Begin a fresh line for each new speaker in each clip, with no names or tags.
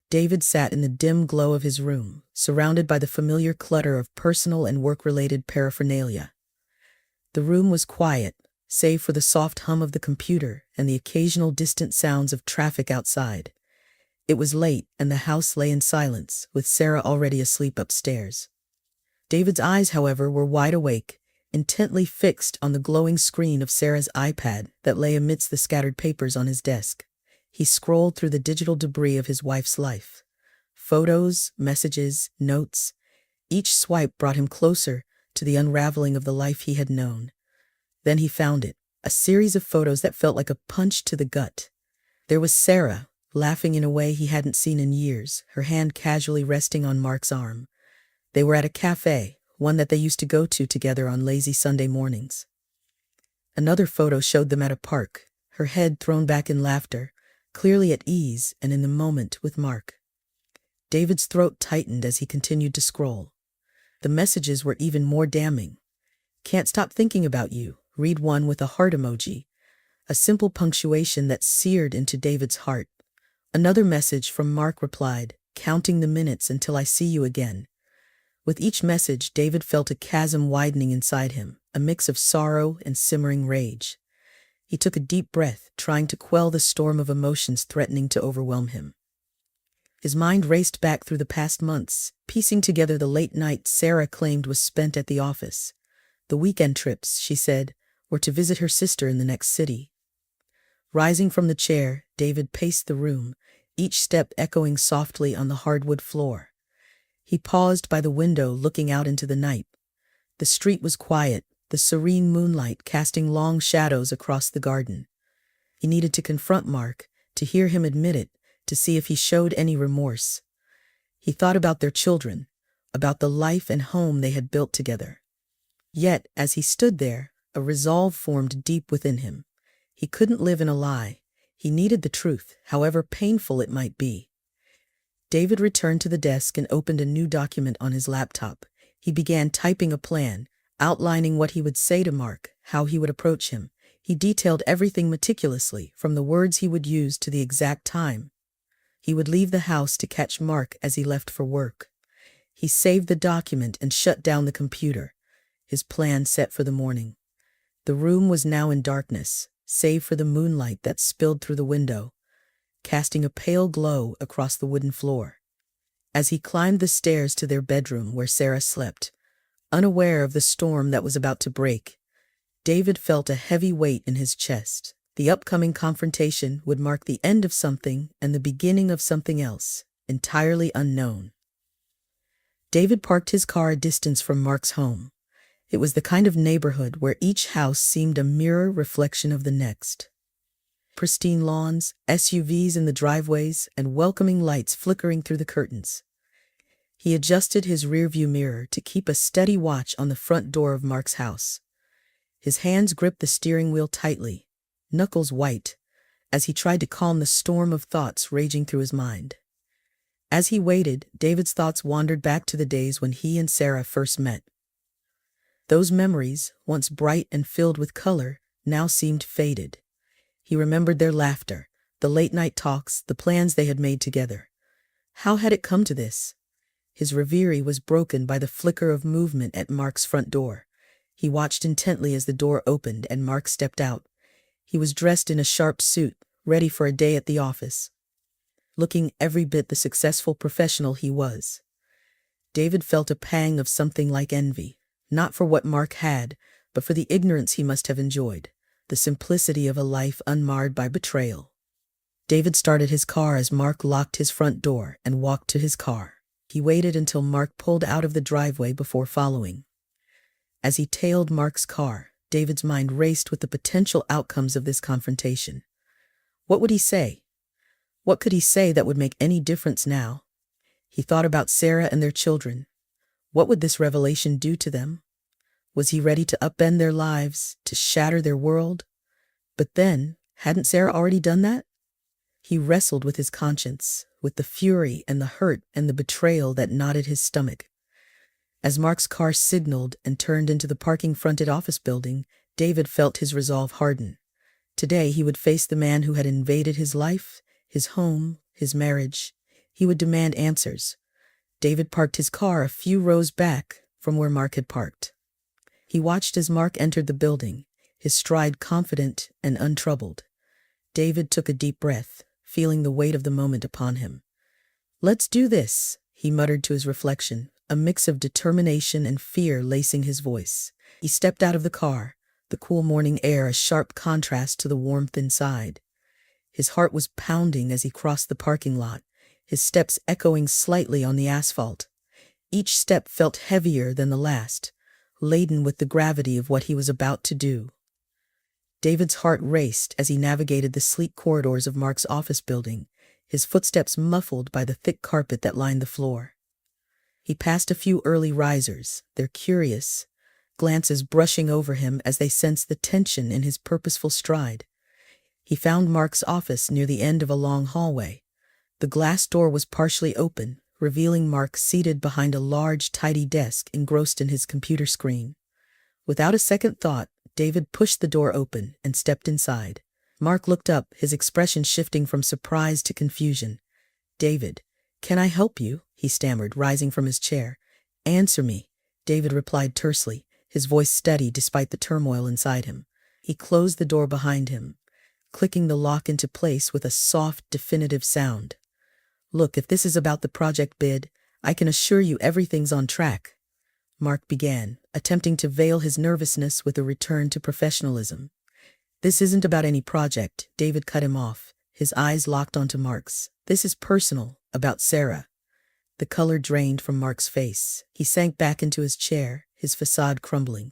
David sat in the dim glow of his room, surrounded by the familiar clutter of personal and work-related paraphernalia. The room was quiet, save for the soft hum of the computer and the occasional distant sounds of traffic outside. It was late, and the house lay in silence, with Sarah already asleep upstairs. David's eyes, however, were wide awake, intently fixed on the glowing screen of Sarah's iPad that lay amidst the scattered papers on his desk. He scrolled through the digital debris of his wife's life. Photos, messages, notes. Each swipe brought him closer to the unraveling of the life he had known. Then he found it, a series of photos that felt like a punch to the gut. There was Sarah, laughing in a way he hadn't seen in years, her hand casually resting on Mark's arm. They were at a cafe, one that they used to go to together on lazy Sunday mornings. Another photo showed them at a park, her head thrown back in laughter, clearly at ease and in the moment with Mark. David's throat tightened as he continued to scroll. The messages were even more damning. "Can't stop thinking about you," read one with a heart emoji, a simple punctuation that seared into David's heart. Another message from Mark replied, "Counting the minutes until I see you again." With each message, David felt a chasm widening inside him, a mix of sorrow and simmering rage. He took a deep breath, trying to quell the storm of emotions threatening to overwhelm him. His mind raced back through the past months, piecing together the late night Sarah claimed was spent at the office. The weekend trips, she said, were to visit her sister in the next city. Rising from the chair, David paced the room, each step echoing softly on the hardwood floor. He paused by the window, looking out into the night. The street was quiet, the serene moonlight casting long shadows across the garden. He needed to confront Mark, to hear him admit it, to see if he showed any remorse. He thought about their children, about the life and home they had built together. Yet, as he stood there, a resolve formed deep within him. He couldn't live in a lie. He needed the truth, however painful it might be. David returned to the desk and opened a new document on his laptop. He began typing a plan, outlining what he would say to Mark, how he would approach him. He detailed everything meticulously, from the words he would use to the exact time. He would leave the house to catch Mark as he left for work. He saved the document and shut down the computer, his plan set for the morning. The room was now in darkness, save for the moonlight that spilled through the window, casting a pale glow across the wooden floor. As he climbed the stairs to their bedroom where Sarah slept, unaware of the storm that was about to break, David felt a heavy weight in his chest. The upcoming confrontation would mark the end of something and the beginning of something else, entirely unknown. David parked his car a distance from Mark's home. It was the kind of neighborhood where each house seemed a mirror reflection of the next. Pristine lawns, SUVs in the driveways, and welcoming lights flickering through the curtains. He adjusted his rearview mirror to keep a steady watch on the front door of Mark's house. His hands gripped the steering wheel tightly, knuckles white, as he tried to calm the storm of thoughts raging through his mind. As he waited, David's thoughts wandered back to the days when he and Sarah first met. Those memories, once bright and filled with color, now seemed faded. He remembered their laughter, the late-night talks, the plans they had made together. How had it come to this? His reverie was broken by the flicker of movement at Mark's front door. He watched intently as the door opened and Mark stepped out. He was dressed in a sharp suit, ready for a day at the office, looking every bit the successful professional he was. David felt a pang of something like envy, not for what Mark had, but for the ignorance he must have enjoyed, the simplicity of a life unmarred by betrayal. David started his car as Mark locked his front door and walked to his car. He waited until Mark pulled out of the driveway before following. As he tailed Mark's car, David's mind raced with the potential outcomes of this confrontation. What would he say? What could he say that would make any difference now? He thought about Sarah and their children. What would this revelation do to them? Was he ready to upend their lives, to shatter their world? But then, hadn't Sarah already done that? He wrestled with his conscience, with the fury and the hurt and the betrayal that knotted his stomach. As Mark's car signaled and turned into the parking-fronted office building, David felt his resolve harden. Today he would face the man who had invaded his life, his home, his marriage. He would demand answers. David parked his car a few rows back from where Mark had parked. He watched as Mark entered the building, his stride confident and untroubled. David took a deep breath, feeling the weight of the moment upon him. "Let's do this," he muttered to his reflection, a mix of determination and fear lacing his voice. He stepped out of the car, the cool morning air a sharp contrast to the warmth inside. His heart was pounding as he crossed the parking lot, his steps echoing slightly on the asphalt. Each step felt heavier than the last, laden with the gravity of what he was about to do. David's heart raced as he navigated the sleek corridors of Mark's office building, his footsteps muffled by the thick carpet that lined the floor. He passed a few early risers, their curious glances brushing over him as they sensed the tension in his purposeful stride. He found Mark's office near the end of a long hallway. The glass door was partially open, revealing Mark seated behind a large, tidy desk engrossed in his computer screen. Without a second thought, David pushed the door open and stepped inside. Mark looked up, his expression shifting from surprise to confusion. "David, can I help you?" he stammered, rising from his chair. "Answer me," David replied tersely, his voice steady despite the turmoil inside him. He closed the door behind him, clicking the lock into place with a soft, definitive sound. "Look, if this is about the project bid, I can assure you everything's on track," Mark began, attempting to veil his nervousness with a return to professionalism. "This isn't about any project," David cut him off, his eyes locked onto Mark's. "This is personal, about Sarah." The color drained from Mark's face. He sank back into his chair, his facade crumbling.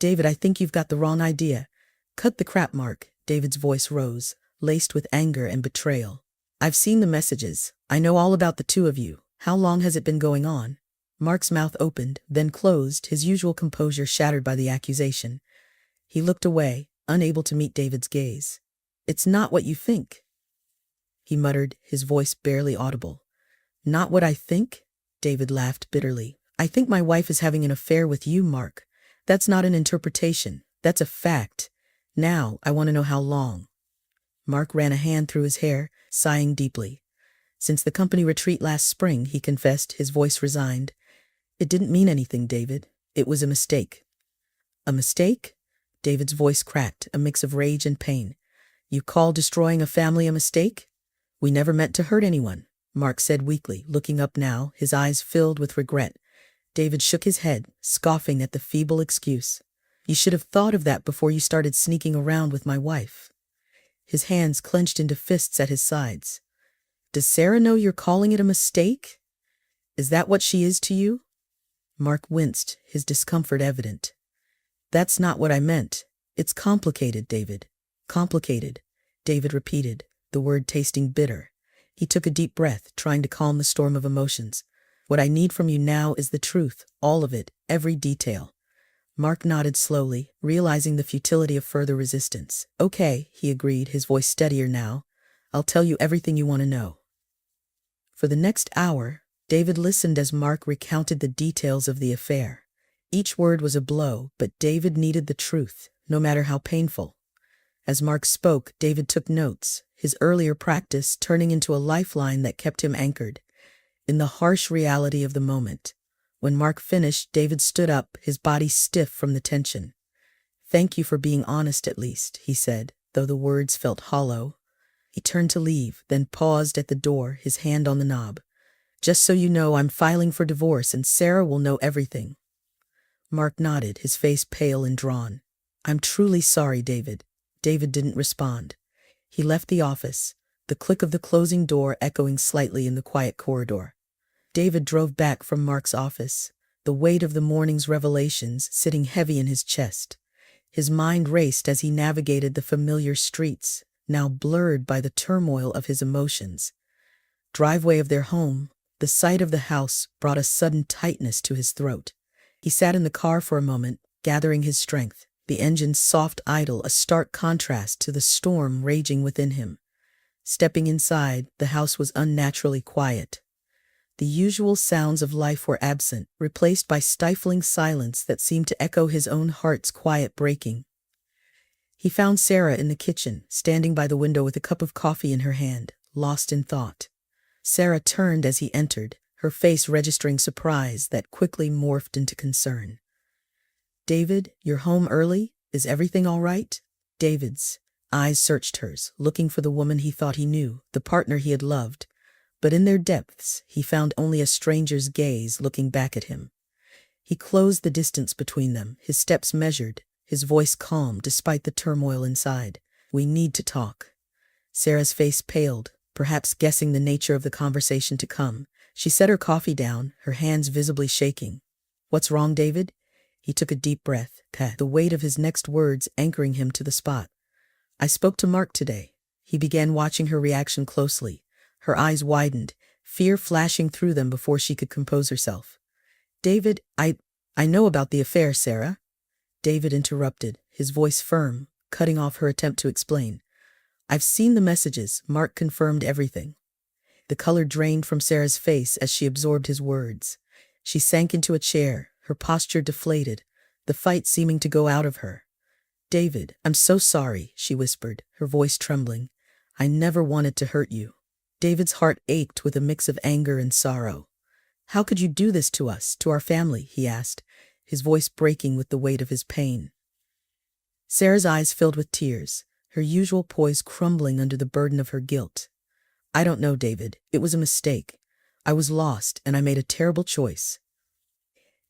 "David, I think you've got the wrong idea." "Cut the crap, Mark," David's voice rose, laced with anger and betrayal. "I've seen the messages. I know all about the two of you. How long has it been going on?" Mark's mouth opened, then closed, his usual composure shattered by the accusation. He looked away, unable to meet David's gaze. "It's not what you think," he muttered, his voice barely audible. "Not what I think?" David laughed bitterly. "I think my wife is having an affair with you, Mark. That's not an interpretation. That's a fact. Now, I want to know how long." Mark ran a hand through his hair, sighing deeply. "Since the company retreat last spring," he confessed, his voice resigned. "It didn't mean anything, David. It was a mistake." "A mistake?" David's voice cracked, a mix of rage and pain. "You call destroying a family a mistake?" "We never meant to hurt anyone," Mark said weakly, looking up now, his eyes filled with regret. David shook his head, scoffing at the feeble excuse. "You should have thought of that before you started sneaking around with my wife." His hands clenched into fists at his sides. "Does Sarah know you're calling it a mistake? Is that what she is to you?" Mark winced, his discomfort evident. "That's not what I meant. It's complicated, David." "Complicated," David repeated, the word tasting bitter. He took a deep breath, trying to calm the storm of emotions. "What I need from you now is the truth, all of it, every detail." Mark nodded slowly, realizing the futility of further resistance. "Okay," he agreed, his voice steadier now. "I'll tell you everything you want to know." For the next hour, David listened as Mark recounted the details of the affair. Each word was a blow, but David needed the truth, no matter how painful. As Mark spoke, David took notes, his earlier practice turning into a lifeline that kept him anchored in the harsh reality of the moment. When Mark finished, David stood up, his body stiff from the tension. "Thank you for being honest at least," he said, though the words felt hollow. He turned to leave, then paused at the door, his hand on the knob. "Just so you know, I'm filing for divorce and Sarah will know everything." Mark nodded, his face pale and drawn. "I'm truly sorry, David." David didn't respond. He left the office, the click of the closing door echoing slightly in the quiet corridor. David drove back from Mark's office, the weight of the morning's revelations sitting heavy in his chest. His mind raced as he navigated the familiar streets, now blurred by the turmoil of his emotions. Driveway of their home, the sight of the house brought a sudden tightness to his throat. He sat in the car for a moment, gathering his strength, the engine's soft idle a stark contrast to the storm raging within him. Stepping inside, the house was unnaturally quiet. The usual sounds of life were absent, replaced by stifling silence that seemed to echo his own heart's quiet breaking. He found Sarah in the kitchen, standing by the window with a cup of coffee in her hand, lost in thought. Sarah turned as he entered, her face registering surprise that quickly morphed into concern. "David, you're home early? Is everything all right?" David's eyes searched hers, looking for the woman he thought he knew, the partner he had loved. But in their depths, he found only a stranger's gaze looking back at him. He closed the distance between them, his steps measured, his voice calm despite the turmoil inside. "We need to talk." Sarah's face paled, perhaps guessing the nature of the conversation to come. She set her coffee down, her hands visibly shaking. "What's wrong, David?" He took a deep breath, the weight of his next words anchoring him to the spot. "I spoke to Mark today." He began watching her reaction closely. Her eyes widened, fear flashing through them before she could compose herself. "David, I know about the affair, Sarah." David interrupted, his voice firm, cutting off her attempt to explain. "I've seen the messages. Mark confirmed everything." The color drained from Sarah's face as she absorbed his words. She sank into a chair, her posture deflated, the fight seeming to go out of her. "David, I'm so sorry," she whispered, her voice trembling. "I never wanted to hurt you." David's heart ached with a mix of anger and sorrow. "How could you do this to us, to our family?" he asked, his voice breaking with the weight of his pain. Sarah's eyes filled with tears, her usual poise crumbling under the burden of her guilt. "I don't know, David. It was a mistake. I was lost, and I made a terrible choice."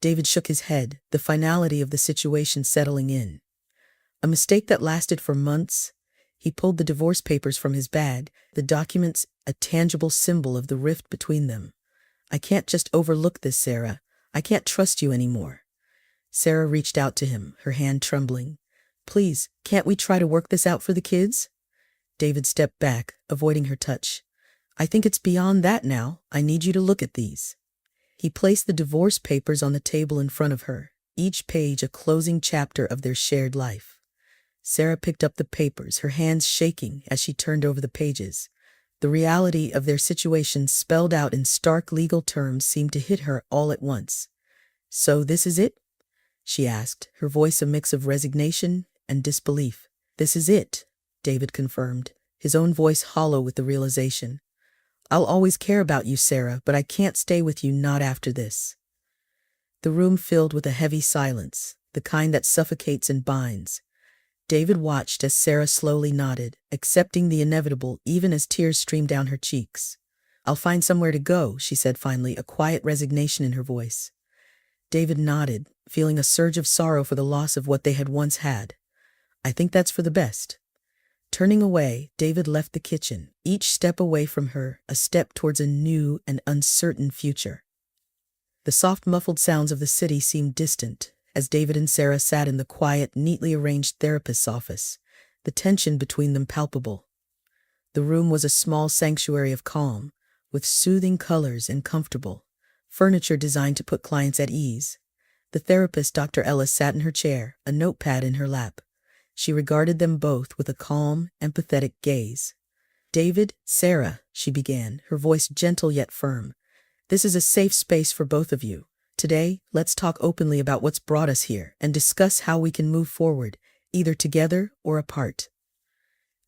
David shook his head, the finality of the situation settling in. A mistake that lasted for months? He pulled the divorce papers from his bag, the documents a tangible symbol of the rift between them. "I can't just overlook this, Sarah. I can't trust you anymore." Sarah reached out to him, her hand trembling. "Please, can't we try to work this out for the kids?" David stepped back, avoiding her touch. "I think it's beyond that now. I need you to look at these." He placed the divorce papers on the table in front of her, each page a closing chapter of their shared life. Sarah picked up the papers, her hands shaking as she turned over the pages. The reality of their situation spelled out in stark legal terms seemed to hit her all at once. "So this is it?" she asked, her voice a mix of resignation and disbelief. "This is it," David confirmed, his own voice hollow with the realization. "I'll always care about you, Sarah, but I can't stay with you, not after this." The room filled with a heavy silence, the kind that suffocates and binds. David watched as Sarah slowly nodded, accepting the inevitable even as tears streamed down her cheeks. "I'll find somewhere to go," she said finally, a quiet resignation in her voice. David nodded, feeling a surge of sorrow for the loss of what they had once had. "I think that's for the best." Turning away, David left the kitchen, each step away from her, a step towards a new and uncertain future. The soft muffled sounds of the city seemed distant, as David and Sarah sat in the quiet, neatly arranged therapist's office, the tension between them palpable. The room was a small sanctuary of calm, with soothing colors and comfortable furniture designed to put clients at ease. The therapist, Dr. Ellis, sat in her chair, a notepad in her lap. She regarded them both with a calm, empathetic gaze. "David, Sarah," she began, her voice gentle yet firm. "This is a safe space for both of you. Today, let's talk openly about what's brought us here and discuss how we can move forward, either together or apart."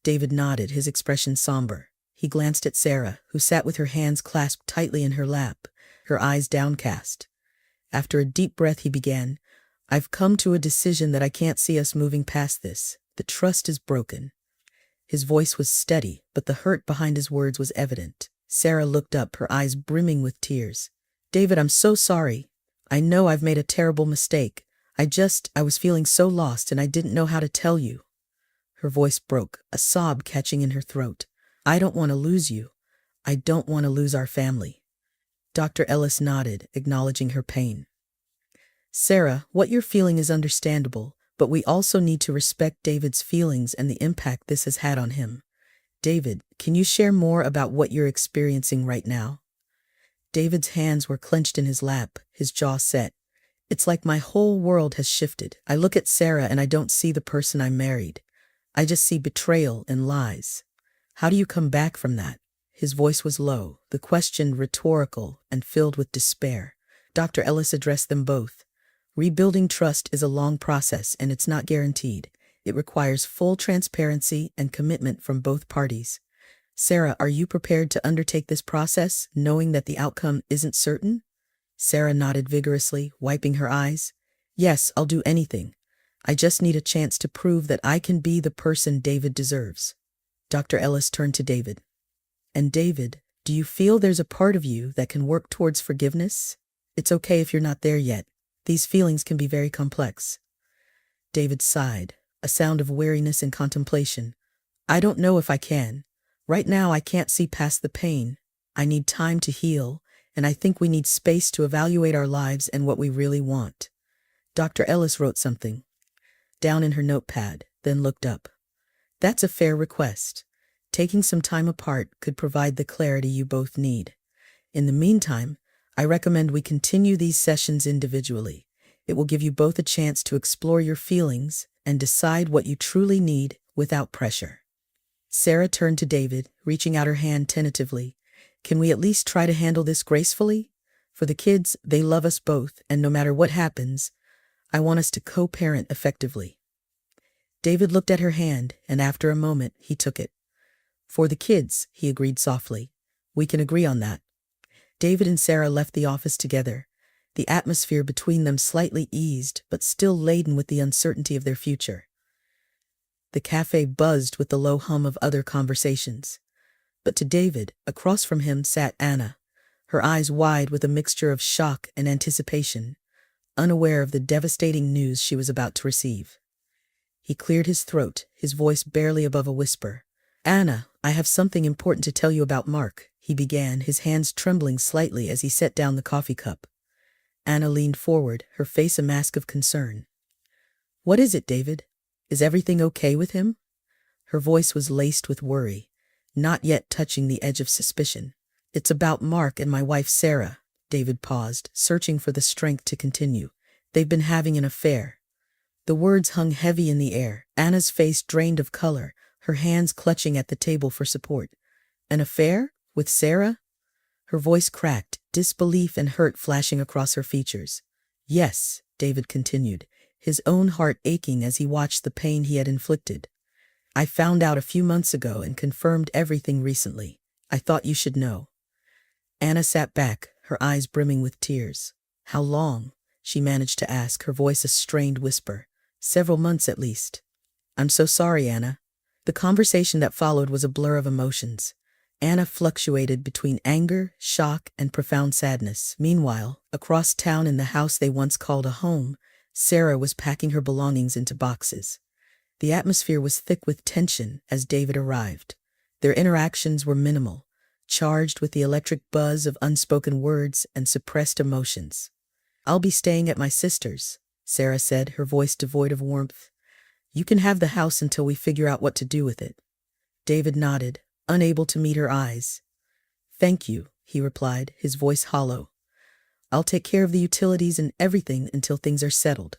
David nodded, his expression somber. He glanced at Sarah, who sat with her hands clasped tightly in her lap, her eyes downcast. After a deep breath, he began, "I've come to a decision that I can't see us moving past this. The trust is broken." His voice was steady, but the hurt behind his words was evident. Sarah looked up, her eyes brimming with tears. "David, I'm so sorry. I know I've made a terrible mistake. I was feeling so lost and I didn't know how to tell you." Her voice broke, a sob catching in her throat. "I don't want to lose you. I don't want to lose our family." Dr. Ellis nodded, acknowledging her pain. "Sarah, what you're feeling is understandable, but we also need to respect David's feelings and the impact this has had on him. David, can you share more about what you're experiencing right now?" David's hands were clenched in his lap, his jaw set. "It's like my whole world has shifted. I look at Sarah and I don't see the person I married. I just see betrayal and lies. How do you come back from that?" His voice was low, the question rhetorical and filled with despair. Dr. Ellis addressed them both. "Rebuilding trust is a long process and it's not guaranteed. It requires full transparency and commitment from both parties. Sarah, are you prepared to undertake this process, knowing that the outcome isn't certain? Sarah nodded vigorously, wiping her eyes. Yes, I'll do anything. I just need a chance to prove that I can be the person David deserves. Dr. Ellis turned to David. And David, do you feel there's a part of you that can work towards forgiveness? It's okay if you're not there yet. These feelings can be very complex. David sighed, a sound of weariness and contemplation. I don't know if I can. Right now I can't see past the pain. I need time to heal, and I think we need space to evaluate our lives and what we really want. Dr. Ellis wrote something down in her notepad, then looked up. That's a fair request. Taking some time apart could provide the clarity you both need. In the meantime, I recommend we continue these sessions individually. It will give you both a chance to explore your feelings and decide what you truly need without pressure. Sarah turned to David, reaching out her hand tentatively. Can we at least try to handle this gracefully? For the kids, they love us both, and no matter what happens, I want us to co-parent effectively. David looked at her hand, and after a moment, he took it. For the kids, he agreed softly. We can agree on that. David and Sarah left the office together, the atmosphere between them slightly eased, but still laden with the uncertainty of their future. The cafe buzzed with the low hum of other conversations. But to David, across from him sat Anna, her eyes wide with a mixture of shock and anticipation, unaware of the devastating news she was about to receive. He cleared his throat, his voice barely above a whisper. Anna, I have something important to tell you about Mark, he began, his hands trembling slightly as he set down the coffee cup. Anna leaned forward, her face a mask of concern. What is it, David? Is everything okay with him? Her voice was laced with worry, not yet touching the edge of suspicion. It's about Mark and my wife Sarah. David paused, searching for the strength to continue. They've been having an affair. The words hung heavy in the air, Anna's face drained of color, her hands clutching at the table for support. An affair? With Sarah? Her voice cracked, disbelief and hurt flashing across her features. Yes, David continued, his own heart aching as he watched the pain he had inflicted. I found out a few months ago and confirmed everything recently. I thought you should know. Anna sat back, her eyes brimming with tears. How long? She managed to ask, her voice a strained whisper. Several months at least. I'm so sorry, Anna. The conversation that followed was a blur of emotions. Anna fluctuated between anger, shock, and profound sadness. Meanwhile, across town in the house they once called a home, Sarah was packing her belongings into boxes. The atmosphere was thick with tension as David arrived. Their interactions were minimal, charged with the electric buzz of unspoken words and suppressed emotions. I'll be staying at my sister's, Sarah said, her voice devoid of warmth. You can have the house until we figure out what to do with it. David nodded, unable to meet her eyes. Thank you, he replied, his voice hollow. I'll take care of the utilities and everything until things are settled.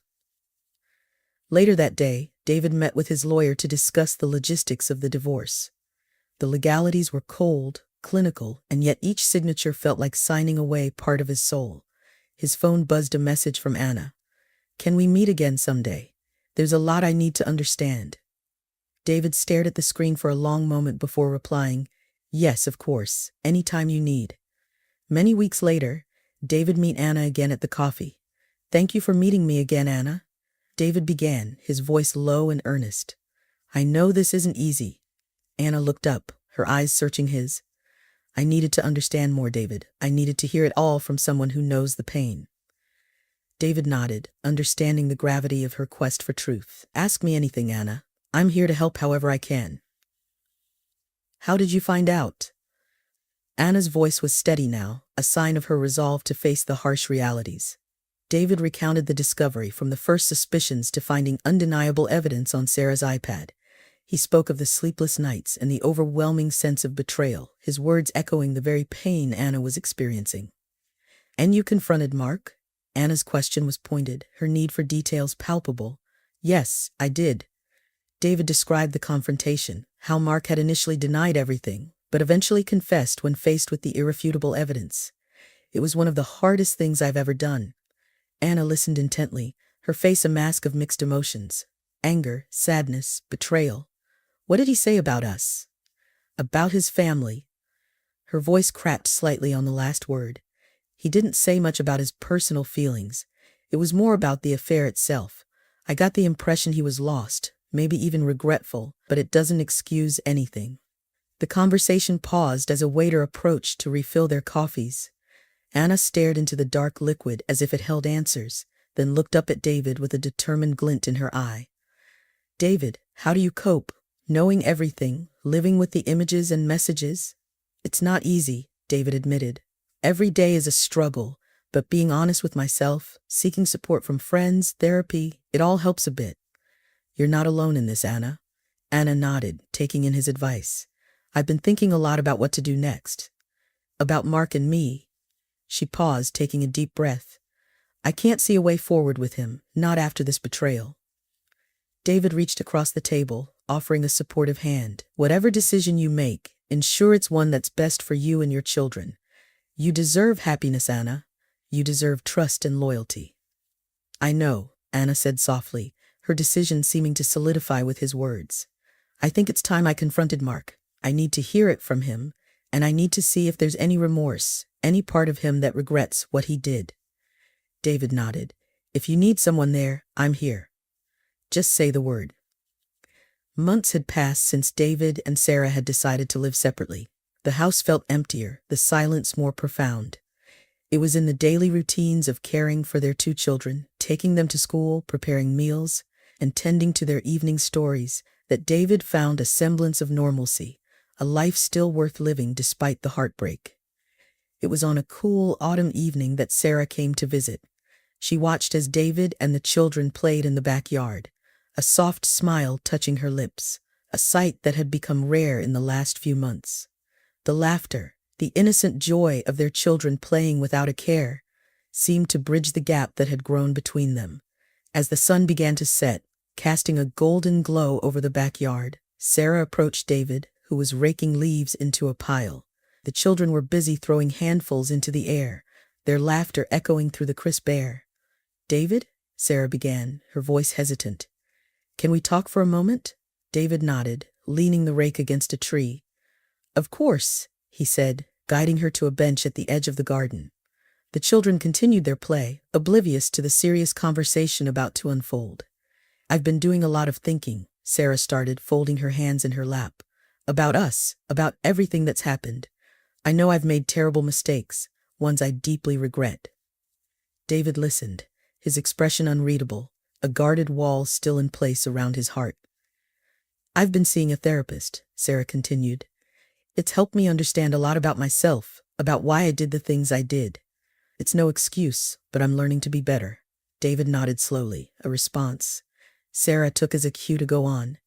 Later that day, David met with his lawyer to discuss the logistics of the divorce. The legalities were cold, clinical, and yet each signature felt like signing away part of his soul. His phone buzzed a message from Anna. Can we meet again someday? There's a lot I need to understand. David stared at the screen for a long moment before replying, Yes, of course, anytime you need. Many weeks later, David met Anna again at the coffee. Thank you for meeting me again, Anna. David began, his voice low and earnest. I know this isn't easy. Anna looked up, her eyes searching his. I needed to understand more, David. I needed to hear it all from someone who knows the pain. David nodded, understanding the gravity of her quest for truth. Ask me anything, Anna. I'm here to help however I can. How did you find out? Anna's voice was steady now, a sign of her resolve to face the harsh realities. David recounted the discovery, from the first suspicions to finding undeniable evidence on Sarah's iPad. He spoke of the sleepless nights and the overwhelming sense of betrayal, his words echoing the very pain Anna was experiencing. And you confronted Mark? Anna's question was pointed, her need for details palpable. Yes, I did. David described the confrontation, how Mark had initially denied everything, but eventually confessed when faced with the irrefutable evidence. It was one of the hardest things I've ever done. Anna listened intently, her face a mask of mixed emotions. Anger, sadness, betrayal. What did he say about us? About his family. Her voice cracked slightly on the last word. He didn't say much about his personal feelings. It was more about the affair itself. I got the impression he was lost, maybe even regretful, but it doesn't excuse anything. The conversation paused as a waiter approached to refill their coffees. Anna stared into the dark liquid as if it held answers, then looked up at David with a determined glint in her eye. David, how do you cope? Knowing everything, living with the images and messages? It's not easy, David admitted. Every day is a struggle, but being honest with myself, seeking support from friends, therapy, it all helps a bit. You're not alone in this, Anna. Anna nodded, taking in his advice. I've been thinking a lot about what to do next. About Mark and me. She paused, taking a deep breath. I can't see a way forward with him, not after this betrayal. David reached across the table, offering a supportive hand. Whatever decision you make, ensure it's one that's best for you and your children. You deserve happiness, Anna. You deserve trust and loyalty. I know, Anna said softly, her decision seeming to solidify with his words. I think it's time I confronted Mark. I need to hear it from him, and I need to see if there's any remorse, any part of him that regrets what he did. David nodded. If you need someone there, I'm here. Just say the word. Months had passed since David and Sarah had decided to live separately. The house felt emptier, the silence more profound. It was in the daily routines of caring for their two children, taking them to school, preparing meals, and tending to their evening stories, that David found a semblance of normalcy, a life still worth living despite the heartbreak. It was on a cool autumn evening that Sarah came to visit. She watched as David and the children played in the backyard, a soft smile touching her lips, a sight that had become rare in the last few months. The laughter, the innocent joy of their children playing without a care, seemed to bridge the gap that had grown between them. As the sun began to set, casting a golden glow over the backyard, Sarah approached David, who was raking leaves into a pile. The children were busy throwing handfuls into the air, their laughter echoing through the crisp air. David? Sarah began, her voice hesitant. Can we talk for a moment? David nodded, leaning the rake against a tree. Of course, he said, guiding her to a bench at the edge of the garden. The children continued their play, oblivious to the serious conversation about to unfold. I've been doing a lot of thinking, Sarah started, folding her hands in her lap. About us, about everything that's happened. I know I've made terrible mistakes, ones I deeply regret. David listened, his expression unreadable, a guarded wall still in place around his heart. I've been seeing a therapist, Sarah continued. It's helped me understand a lot about myself, about why I did the things I did. It's no excuse, but I'm learning to be better. David nodded slowly, a response Sarah took as a cue to go on.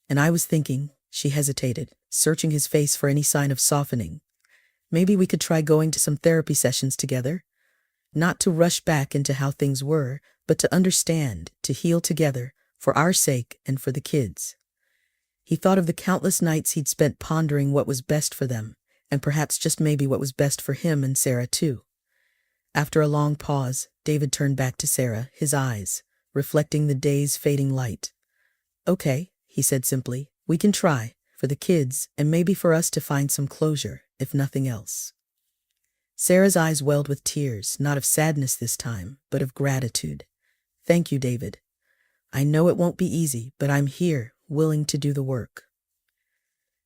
And I was thinking, she hesitated, searching his face for any sign of softening. Maybe we could try going to some therapy sessions together? Not to rush back into how things were, but to understand, to heal together, for our sake and for the kids. He thought of the countless nights he'd spent pondering what was best for them, and perhaps just maybe what was best for him and Sarah too. After a long pause, David turned back to Sarah, his eyes reflecting the day's fading light. Okay, he said simply, we can try, for the kids, and maybe for us to find some closure, if nothing else. Sarah's eyes welled with tears, not of sadness this time, but of gratitude. Thank you, David. I know it won't be easy, but I'm here, willing to do the work.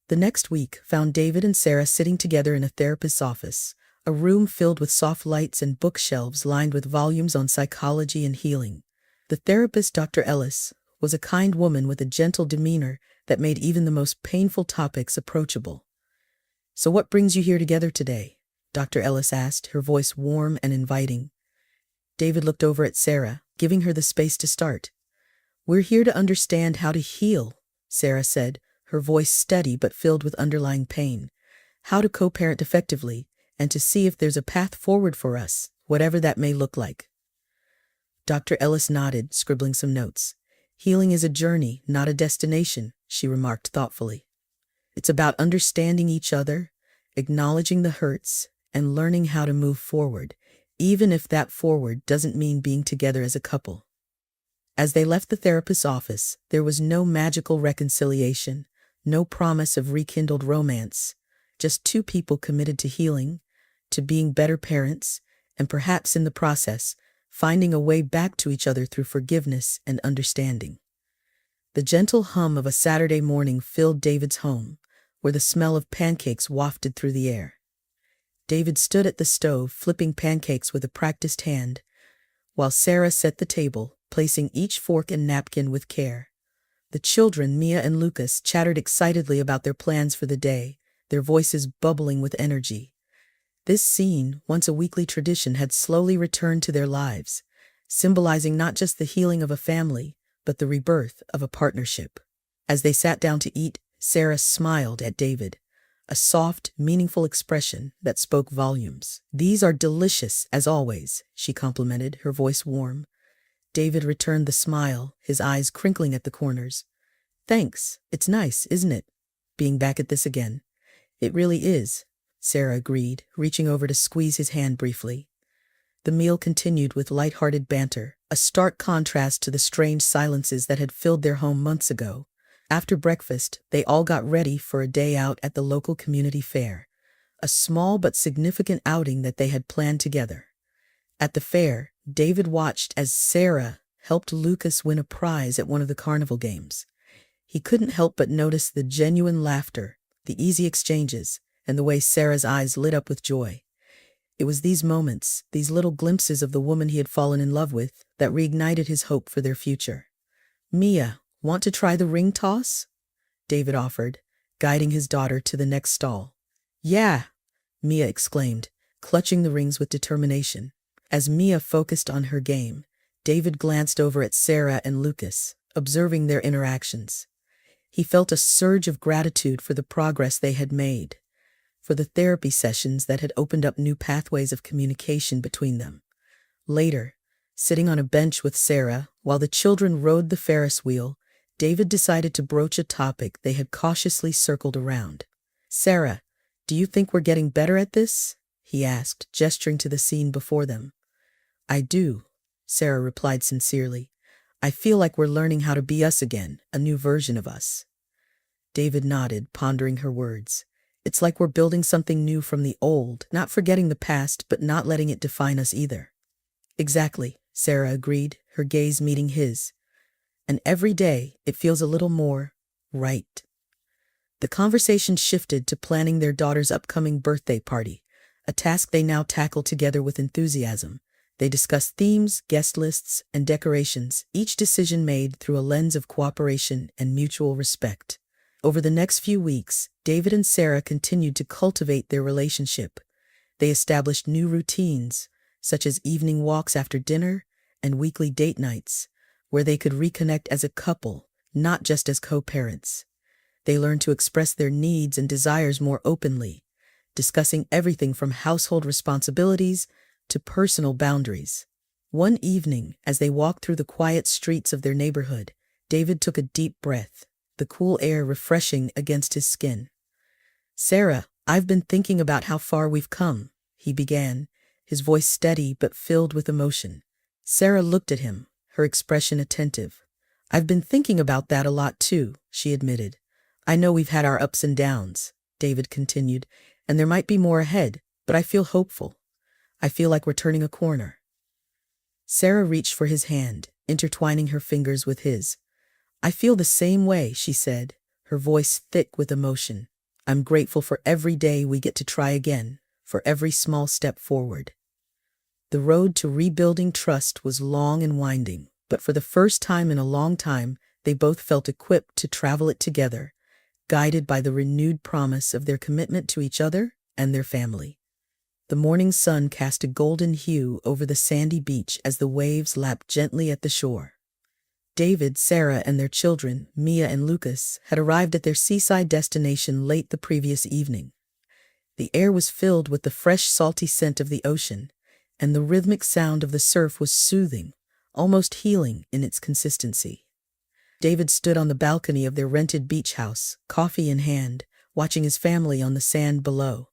The next week found David and Sarah sitting together in a therapist's office, a room filled with soft lights and bookshelves lined with volumes on psychology and healing. The therapist, Dr. Ellis, was a kind woman with a gentle demeanor that made even the most painful topics approachable. So what brings you here together today? Dr. Ellis asked, her voice warm and inviting. David looked over at Sarah, giving her the space to start. We're here to understand how to heal, Sarah said, her voice steady but filled with underlying pain. How to co-parent effectively, and to see if there's a path forward for us, whatever that may look like. Dr. Ellis nodded, scribbling some notes. Healing is a journey, not a destination, she remarked thoughtfully. It's about understanding each other, acknowledging the hurts, and learning how to move forward, even if that forward doesn't mean being together as a couple. As they left the therapist's office, there was no magical reconciliation, No promise of rekindled romance, just two people committed to healing, to being better parents, and perhaps in the process, finding a way back to each other through forgiveness and understanding. The gentle hum of a Saturday morning filled David's home, where the smell of pancakes wafted through the air. David stood at the stove flipping pancakes with a practiced hand, while Sarah set the table, placing each fork and napkin with care. The children, Mia and Lucas, chattered excitedly about their plans for the day, their voices bubbling with energy. This scene, once a weekly tradition, had slowly returned to their lives, symbolizing not just the healing of a family, but the rebirth of a partnership. As they sat down to eat, Sarah smiled at David, a soft, meaningful expression that spoke volumes. "These are delicious, as always," she complimented, her voice warm. David returned the smile, his eyes crinkling at the corners. "Thanks, it's nice, isn't it? Being back at this again." "It really is," Sarah agreed, reaching over to squeeze his hand briefly. The meal continued with light-hearted banter, a stark contrast to the strange silences that had filled their home months ago. After breakfast, they all got ready for a day out at the local community fair, a small but significant outing that they had planned together. At the fair, David watched as Sarah helped Lucas win a prize at one of the carnival games. He couldn't help but notice the genuine laughter, the easy exchanges, and the way Sarah's eyes lit up with joy. It was these moments, these little glimpses of the woman he had fallen in love with, that reignited his hope for their future. "Mia, want to try the ring toss?" David offered, guiding his daughter to the next stall. "Yeah," Mia exclaimed, clutching the rings with determination. As Mia focused on her game, David glanced over at Sarah and Lucas, observing their interactions. He felt a surge of gratitude for the progress they had made, for the therapy sessions that had opened up new pathways of communication between them. Later, sitting on a bench with Sarah, while the children rode the Ferris wheel, David decided to broach a topic they had cautiously circled around. "Sarah, do you think we're getting better at this?" he asked, gesturing to the scene before them. "I do," Sarah replied sincerely. "I feel like we're learning how to be us again, a new version of us." David nodded, pondering her words. "It's like we're building something new from the old, not forgetting the past, but not letting it define us either." "Exactly," Sarah agreed, her gaze meeting his. "And every day, it feels a little more right." The conversation shifted to planning their daughter's upcoming birthday party, a task they now tackled together with enthusiasm. They discussed themes, guest lists, and decorations, each decision made through a lens of cooperation and mutual respect. Over the next few weeks, David and Sarah continued to cultivate their relationship. They established new routines, such as evening walks after dinner and weekly date nights, where they could reconnect as a couple, not just as co-parents. They learned to express their needs and desires more openly, discussing everything from household responsibilities to personal boundaries. One evening, as they walked through the quiet streets of their neighborhood, David took a deep breath, the cool air refreshing against his skin. "Sarah, I've been thinking about how far we've come," he began, his voice steady but filled with emotion. Sarah looked at him, her expression attentive. "I've been thinking about that a lot too," she admitted. "I know we've had our ups and downs," David continued, "and there might be more ahead, but I feel hopeful. I feel like we're turning a corner." Sarah reached for his hand, intertwining her fingers with his. "I feel the same way," she said, her voice thick with emotion. "I'm grateful for every day we get to try again, for every small step forward." The road to rebuilding trust was long and winding, but for the first time in a long time, they both felt equipped to travel it together, guided by the renewed promise of their commitment to each other and their family. The morning sun cast a golden hue over the sandy beach as the waves lapped gently at the shore. David, Sarah, and their children, Mia and Lucas, had arrived at their seaside destination late the previous evening. The air was filled with the fresh, salty scent of the ocean, and the rhythmic sound of the surf was soothing, almost healing in its consistency. David stood on the balcony of their rented beach house, coffee in hand, watching his family on the sand below.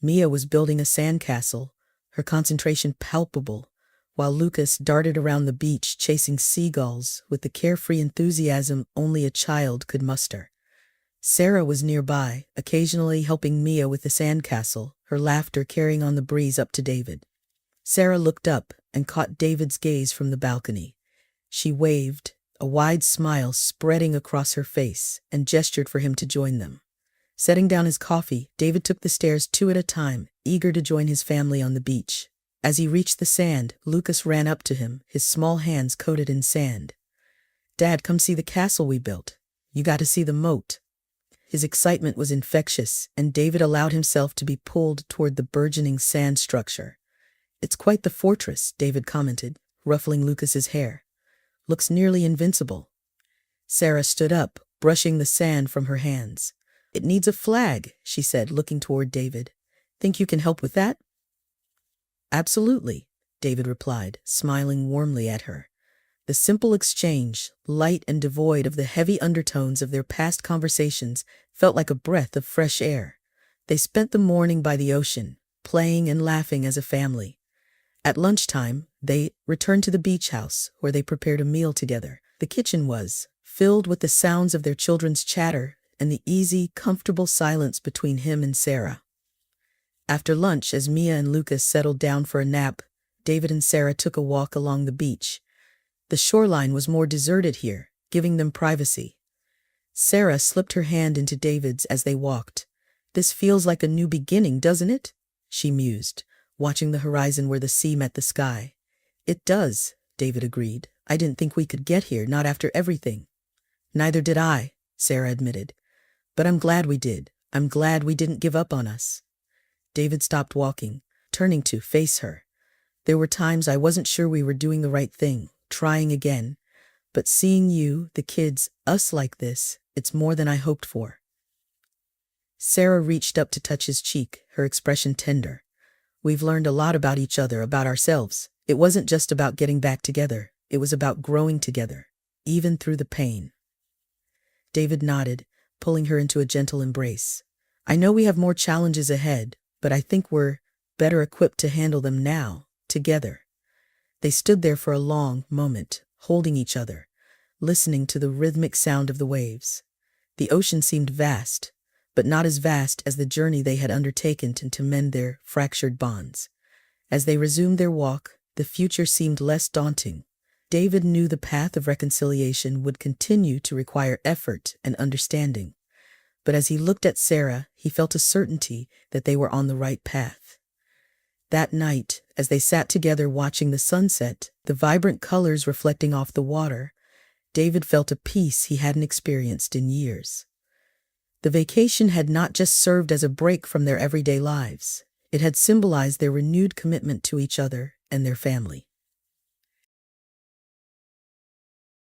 Mia was building a sandcastle, her concentration palpable, while Lucas darted around the beach chasing seagulls with the carefree enthusiasm only a child could muster. Sarah was nearby, occasionally helping Mia with the sandcastle, her laughter carrying on the breeze up to David. Sarah looked up and caught David's gaze from the balcony. She waved, a wide smile spreading across her face, and gestured for him to join them. Setting down his coffee, David took the stairs 2 at a time, eager to join his family on the beach. As he reached the sand, Lucas ran up to him, his small hands coated in sand. "Dad, come see the castle we built. You got to see the moat." His excitement was infectious, and David allowed himself to be pulled toward the burgeoning sand structure. "It's quite the fortress," David commented, ruffling Lucas's hair. "Looks nearly invincible." Sarah stood up, brushing the sand from her hands. "It needs a flag," she said, looking toward David. "Think you can help with that?" "Absolutely," David replied, smiling warmly at her. The simple exchange, light and devoid of the heavy undertones of their past conversations, felt like a breath of fresh air. They spent the morning by the ocean, playing and laughing as a family. At lunchtime, they returned to the beach house, where they prepared a meal together. The kitchen was filled with the sounds of their children's chatter and the easy, comfortable silence between him and Sarah. After lunch, as Mia and Lucas settled down for a nap, David and Sarah took a walk along the beach. The shoreline was more deserted here, giving them privacy. Sarah slipped her hand into David's as they walked. "This feels like a new beginning, doesn't it?" she mused, watching the horizon where the sea met the sky. "It does," David agreed. "I didn't think we could get here, not after everything." "Neither did I," Sarah admitted. "But I'm glad we did. I'm glad we didn't give up on us." David stopped walking, turning to face her. "There were times I wasn't sure we were doing the right thing, trying again. But seeing you, the kids, us like this, it's more than I hoped for." Sarah reached up to touch his cheek, her expression tender. "We've learned a lot about each other, about ourselves. It wasn't just about getting back together. It was about growing together, even through the pain." David nodded, pulling her into a gentle embrace. "I know we have more challenges ahead, but I think we're better equipped to handle them now, together." They stood there for a long moment, holding each other, listening to the rhythmic sound of the waves. The ocean seemed vast, but not as vast as the journey they had undertaken to mend their fractured bonds. As they resumed their walk, the future seemed less daunting. David knew the path of reconciliation would continue to require effort and understanding. But as he looked at Sarah, he felt a certainty that they were on the right path. That night, as they sat together watching the sunset, the vibrant colors reflecting off the water, David felt a peace he hadn't experienced in years. The vacation had not just served as a break from their everyday lives. It had symbolized their renewed commitment to each other and their family.